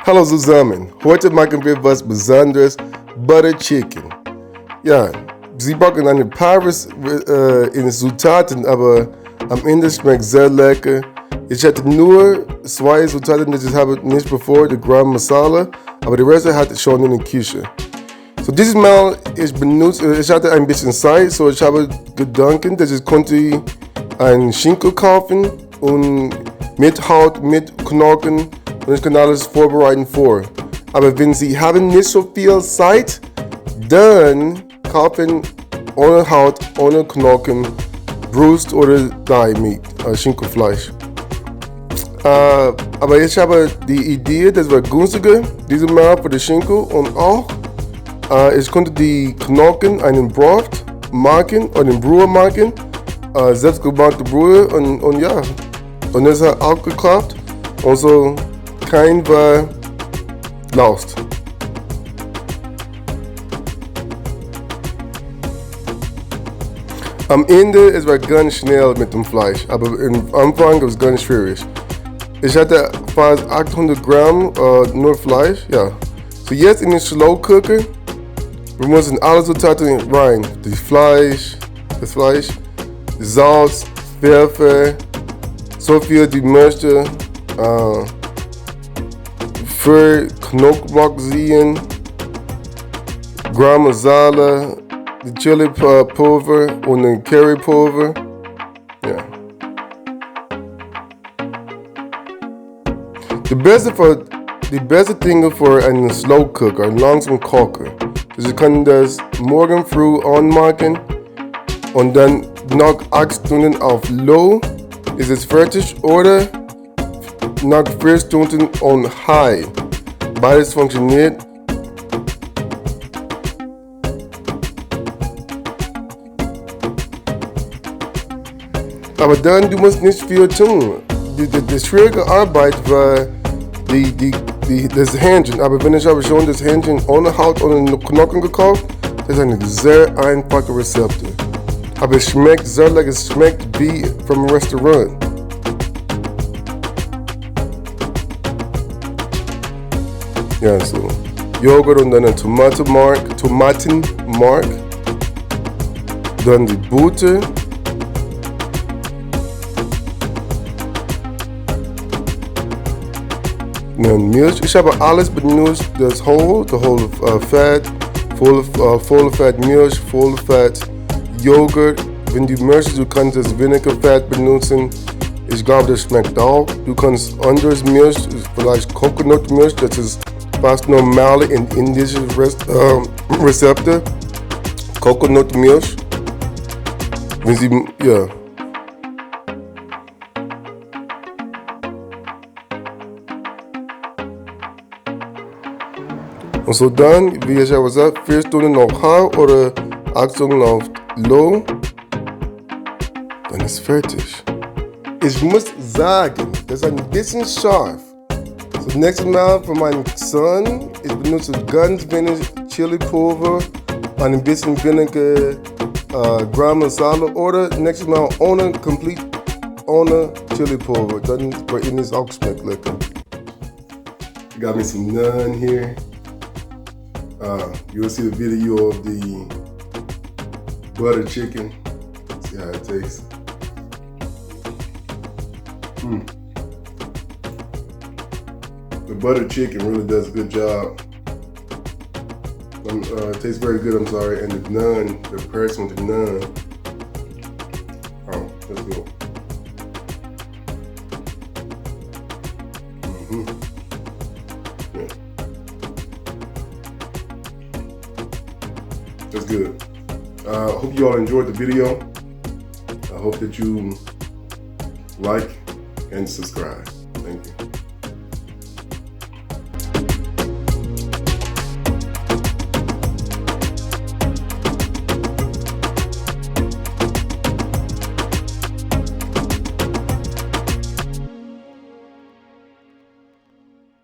Hallo zusammen, heute machen wir was Besonderes, Butter Chicken. Ja, sie backen eine Paris in Zutaten, aber am Ende schmeckt sehr lecker. Ich hatte nur 2 Zutaten, das habe ich nicht bevor, die Garam Masala, aber der Rest hatte ich schon in der Küche. So dieses Mal, ich hatte ein bisschen Zeit, so ich habe gedacht, dass ich konnte einen Schenkel kaufen und mit Haut, mit Knochen und ich kann alles vorbereiten vor. Aber wenn Sie haben nicht so viel Zeit, dann kaufen ohne Haut, ohne Knochen, Brust oder Thigh Meat, Schinkenfleisch. Aber ich habe die Idee, das war günstiger, dieses Mal für den Schinkel und auch ich konnte die Knochen einen Broth machen, einen Brühe machen, selbstgemachte Brühe und ja, und das hat auch geklappt und so kein war lost. Am Ende es war ganz schnell mit dem Fleisch, aber am Anfang war es ganz schwierig. Ich hatte fast 800 Gramm nur Fleisch, ja. So jetzt in den Slow Cooker, wir müssen alle Zutaten rein. Das Fleisch, Salz, Pfeffer, so viel die möchte. Für Knoblauchzehen, Masala, die Chilipulver und den Currypulver. Ja. Die beste Dinge für einen Slow Cooker, einen langsamen Kocher. Sie können das morgen früh anmachen und dann nach 8 Stunden auf Low ist es fertig oder nach 4 Stunden on High. Beides funktioniert. Aber dann, du musst nicht viel tun. Die schwierige Arbeit war das Hähnchen. Aber wenn ich habe schon das Hähnchen ohne Haut, ohne Knochen gekauft, das ist eine sehr einfache Rezept. Aber es schmeckt sehr lecker, es schmeckt wie vom Restaurant. Ja, so Joghurt und dann ein Tomatenmark, dann die Butter, dann Milch. Ich habe alles benutzt, das whole Fett, volle Fett Milch, volle Fett Joghurt. Wenn du möchtest, du kannst das Vinegar-Fett benutzen. Ich glaube, das schmeckt auch. Du kannst anderes Milch, vielleicht Coconut-Milch, das ist fast normal in indischen Rezepte. Coconut-Milch. Wenn Sie, ja. Und so dann, wie ich habe gesagt, 4 Stunden auf High oder 8 Stunden auf Low, dann ist fertig. Ich muss sagen, das ist ein bisschen scharf. So nächstes Mal für meinen Sohn, ich benutze ganz wenig Chilipulver, ein bisschen weniger Garam Masala oder nächstes Mal ohne Chilipulver. Dann bei Ihnen ist auch schmeckt lecker. Got me some naan here. You'll see the video of the butter chicken. See how it tastes. The butter chicken really does a good job. It tastes very good, I'm sorry. And the naan, the comparison with the naan. Oh, let's go. Yeah. That's good. I hope you all enjoyed the video. I hope that you like and subscribe. Thank you.